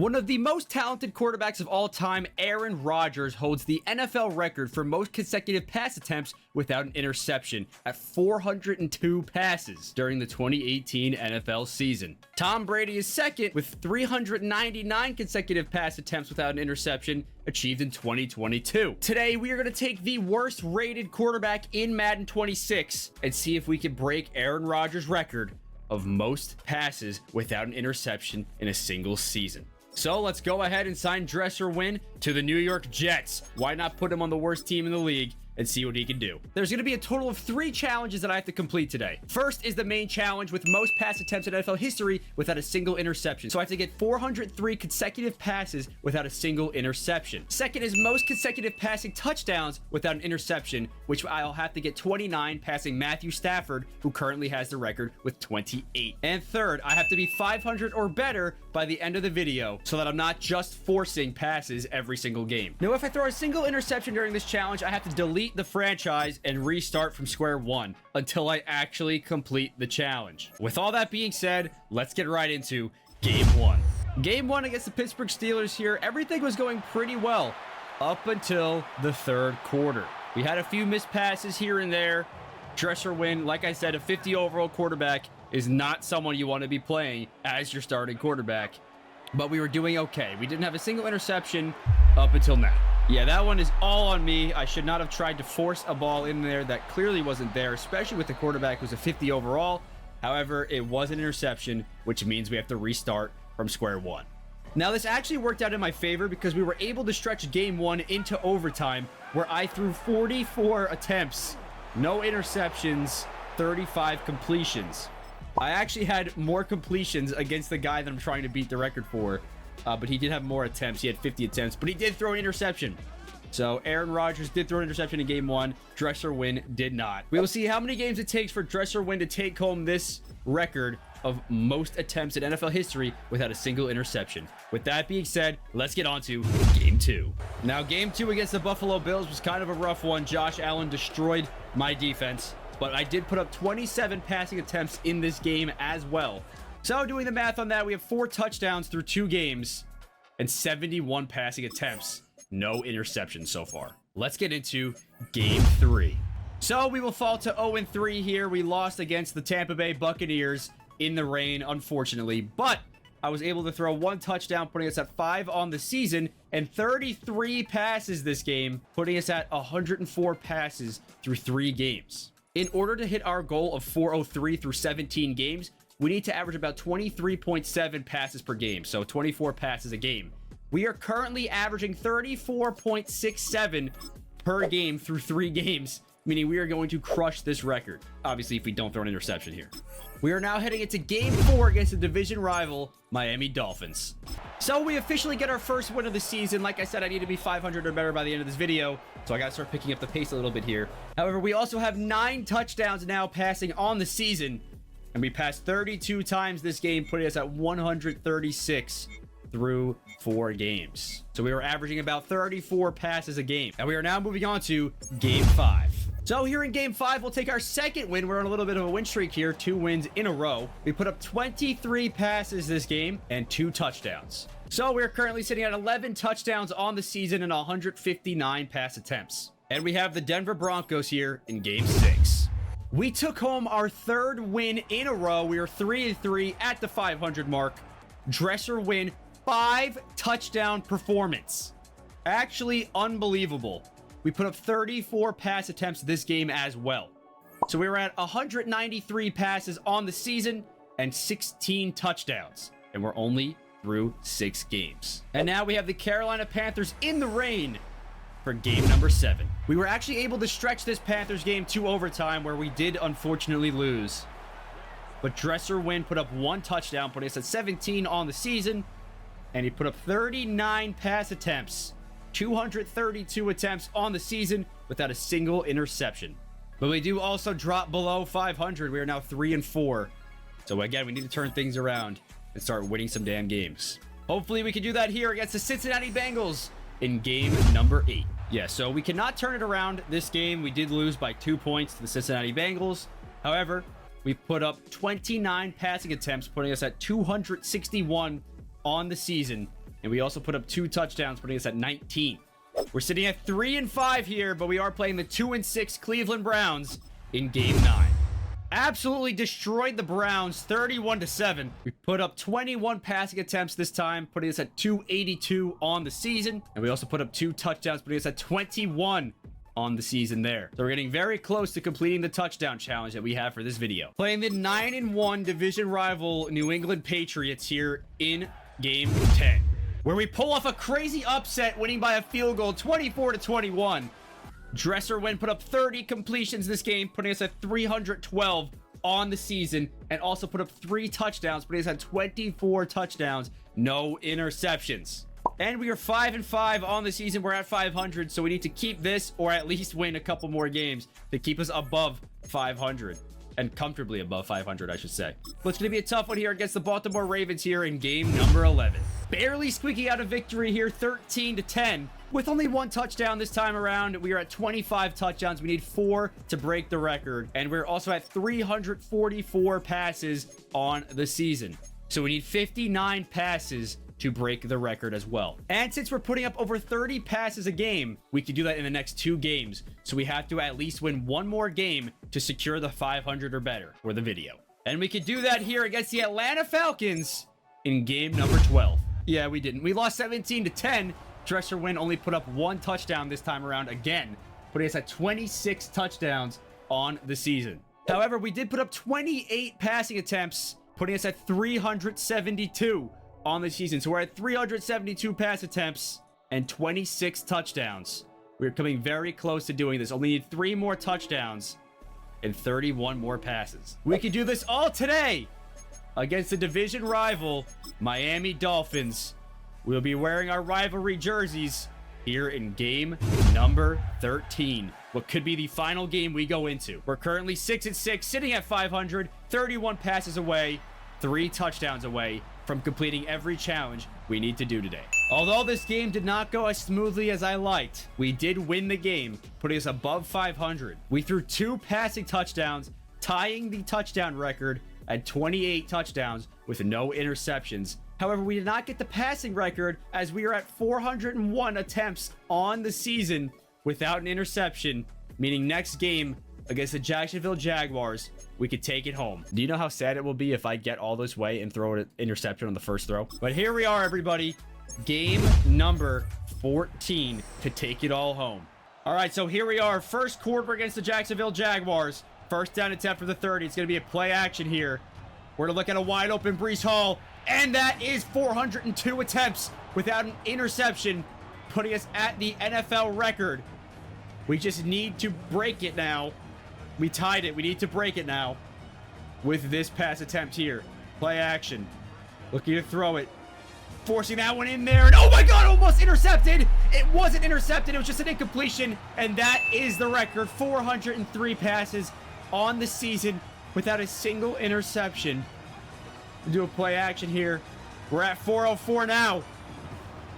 One of the most talented quarterbacks of all time, Aaron Rodgers, holds the NFL record for most consecutive pass attempts without an interception at 402 passes during the 2018 NFL season. Tom Brady is second with 399 consecutive pass attempts without an interception achieved in 2022. Today, we are going to take the worst rated quarterback in Madden 26 and see if we can break Aaron Rodgers' record of most passes without an interception in a single season. So let's go ahead and sign Dresser Wynn to the New York Jets. Why not put him on the worst team in the league and see what he can do? There's going to be a total of 3 challenges that I have to complete today. First is the main challenge with most pass attempts in NFL history without a single interception. So I have to get 403 consecutive passes without a single interception. Second is most consecutive passing touchdowns without an interception, which I'll have to get 29 passing Matthew Stafford, who currently has the record with 28. And third, I have to be 500 or better by the end of the video so that I'm not just forcing passes every single game. Now, if I throw a single interception during this challenge, I have to delete the franchise and restart from square one until I actually complete the challenge. With all that being said, let's get right into game 1. Game 1 against the Pittsburgh Steelers here. Everything was going pretty well up until the third quarter. We had a few missed passes here and there. Dresser Wynn, like I said, a 50 overall quarterback is not someone you want to be playing as your starting quarterback. But we were doing okay. We didn't have a single interception up until now. Yeah, that one is all on me. I should not have tried to force a ball in there that clearly wasn't there, especially with the quarterback who's a 50 overall. However, it was an interception, which means we have to restart from square one. Now, this actually worked out in my favor because we were able to stretch game 1 into overtime, where I threw 44 attempts, no interceptions, 35 completions. I actually had more completions against the guy that I'm trying to beat the record for, but he did have more attempts. He had 50 attempts, but he did throw an interception. So Aaron Rodgers did throw an interception in game 1. Dresser Wynn did not. We will see how many games it takes for Dresser Wynn to take home this record of most attempts in NFL history without a single interception. With that being said, let's get on to game 2. Now, game 2 against the Buffalo Bills was kind of a rough one. Josh Allen destroyed my defense, but I did put up 27 passing attempts in this game as well. So doing the math on that, we have 4 touchdowns through 2 games and 71 passing attempts. No interceptions so far. Let's get into game 3. So we will fall to 0-3 here. We lost against the Tampa Bay Buccaneers in the rain, unfortunately, but I was able to throw 1 touchdown, putting us at 5 on the season, and 33 passes this game, putting us at 104 passes through 3 games. In order to hit our goal of 403 through 17 games, we need to average about 23.7 passes per game, so 24 passes a game. We are currently averaging 34.67 per game through 3 games, meaning we are going to crush this record. Obviously, if we don't throw an interception here. We are now heading into game 4 against the division rival, Miami Dolphins. So we officially get our first win of the season. Like I said, I need to be 500 or better by the end of this video, so I gotta start picking up the pace a little bit here. However, we also have 9 touchdowns now passing on the season, and we passed 32 times this game, putting us at 136 through 4 games. So we were averaging about 34 passes a game. And we are now moving on to game 5. So here in game 5, we'll take our second win. We're on a little bit of a win streak here, 2 wins in a row. We put up 23 passes this game and 2 touchdowns. So we're currently sitting at 11 touchdowns on the season and 159 pass attempts. And we have the Denver Broncos here in game 6. We took home our 3rd win in a row. We are 3-3 at the 500 mark. Dresser Wynn, 5 touchdown performance. Actually unbelievable. We put up 34 pass attempts this game as well. So we were at 193 passes on the season and 16 touchdowns. And we're only through 6 games. And now we have the Carolina Panthers in the rain for game number 7. We were actually able to stretch this Panthers game to overtime, where we did unfortunately lose. But Dresser Wynn put up 1 touchdown, putting us at 17 on the season. And he put up 39 pass attempts, 232 attempts on the season without a single interception. But we do also drop below 500. We are now 3-4. So again, we need to turn things around and start winning some damn games. Hopefully we can do that here against the Cincinnati Bengals in game number 8. Yeah, so we cannot turn it around this game. We did lose by 2 points to the Cincinnati Bengals. However, we put up 29 passing attempts, putting us at 261 on the season And we also put up 2 touchdowns, putting us at 19. We're sitting at 3-5 here, but we are playing the 2-6 Cleveland Browns in Game 9. Absolutely destroyed the Browns 31-7. We put up 21 passing attempts this time, putting us at 282 on the season. And we also put up 2 touchdowns, putting us at 21 on the season there. So we're getting very close to completing the touchdown challenge that we have for this video. Playing the 9-1 division rival New England Patriots here in Game 10, where we pull off a crazy upset, winning by a field goal 24-21. Dresser Wynn put up 30 completions this game, putting us at 312 on the season, and also put up 3 touchdowns, putting us at 24 touchdowns, no interceptions. And we are 5-5 on the season. We're at 500, so we need to keep this or at least win a couple more games to keep us above 500. And comfortably above 500, I should say. But it's going to be a tough one here against the Baltimore Ravens here in game number 11. Barely squeaking out a victory here, 13-10. With only 1 touchdown this time around, we are at 25 touchdowns. We need 4 to break the record. And we're also at 344 passes on the season. So we need 59 passes to break the record as well. And since we're putting up over 30 passes a game, we can do that in the next 2 games. So we have to at least win 1 more game to secure the 500 or better for the video. And we could do that here against the Atlanta Falcons in game number 12. Yeah, we didn't. We lost 17-10. Dresser Wynn only put up 1 touchdown this time around again, putting us at 26 touchdowns on the season. However, we did put up 28 passing attempts, putting us at 372 on the season. So we're at 372 pass attempts and 26 touchdowns. We're coming very close to doing this. Only need 3 more touchdowns and 31 more passes. We can do this all today against the division rival Miami Dolphins. We'll be wearing our rivalry jerseys here in game number 13. What could be the final game we go into. We're currently 6-6, sitting at 500, 31 passes away, 3 touchdowns away from completing every challenge we need to do today. Although this game did not go as smoothly as I liked, we did win the game, putting us above 500. We threw 2 passing touchdowns, tying the touchdown record at 28 touchdowns with no interceptions. However, we did not get the passing record as we are at 401 attempts on the season without an interception, meaning next game against the Jacksonville Jaguars, we could take it home. Do you know how sad it will be if I get all this way and throw an interception on the first throw? But here we are, everybody. Game number 14 to take it all home. All right, so here we are. First quarter against the Jacksonville Jaguars. First down attempt for the 30. It's going to be a play action here. We're going to look at a wide open Breece Hall. And that is 402 attempts without an interception, putting us at the NFL record. We just need to break it now. We tied it. We need to break it now with this pass attempt here. Play action. Looking to throw it. Forcing that one in there. And oh my God, almost intercepted. It wasn't intercepted. It was just an incompletion. And that is the record. 403 passes on the season without a single interception. Do a play action here. We're at 404 now.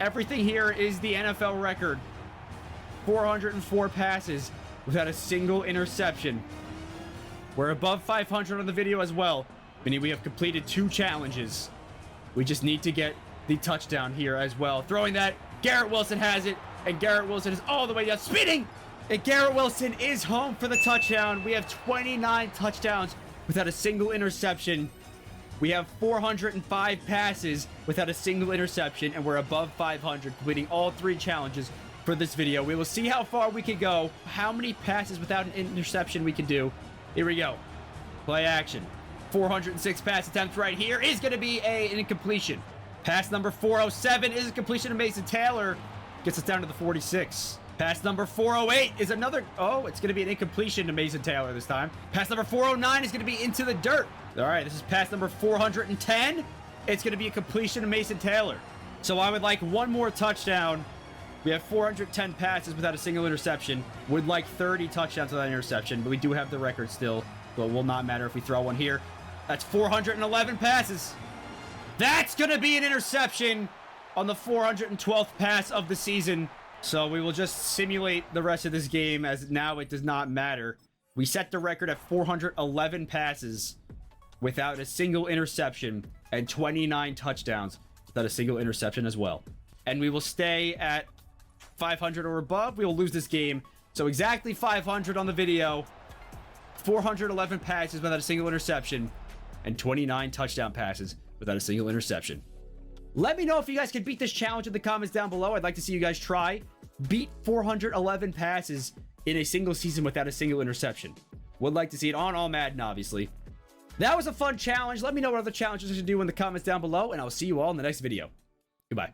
Everything here is the NFL record. 404 passes without a single interception. We're above 500 on the video as well, meaning we have completed 2 challenges. We just need to get the touchdown here as well. Throwing that, Garrett Wilson has it, and Garrett Wilson is all the way down, spinning, and Garrett Wilson is home for the touchdown. We have 29 touchdowns without a single interception. We have 405 passes without a single interception, and we're above 500, completing all 3 challenges for this video. We will see how far we can go, how many passes without an interception we can do. Here we go. Play action. 406 pass attempts right here is going to be an incompletion. Pass number 407 is a completion to Mason Taylor. Gets us down to the 46. Pass number 408 is another... Oh, it's going to be an incompletion to Mason Taylor this time. Pass number 409 is going to be into the dirt. All right, this is pass number 410. It's going to be a completion to Mason Taylor. So I would like 1 more touchdown. We have 410 passes without a single interception. Would like 30 touchdowns without an interception, but we do have the record still. So it will not matter if we throw one here. That's 411 passes. That's going to be an interception on the 412th pass of the season. So we will just simulate the rest of this game, as now it does not matter. We set the record at 411 passes without a single interception and 29 touchdowns. without a single interception as well. And we will stay at 500 or above. We will lose this game. So exactly 500 on the video. 411 passes without a single interception. And 29 touchdown passes without a single interception. Let me know if you guys can beat this challenge in the comments down below. I'd like to see you guys try. Beat 411 passes in a single season without a single interception. Would like to see it on all Madden, obviously. That was a fun challenge. Let me know what other challenges I should do in the comments down below, and I'll see you all in the next video.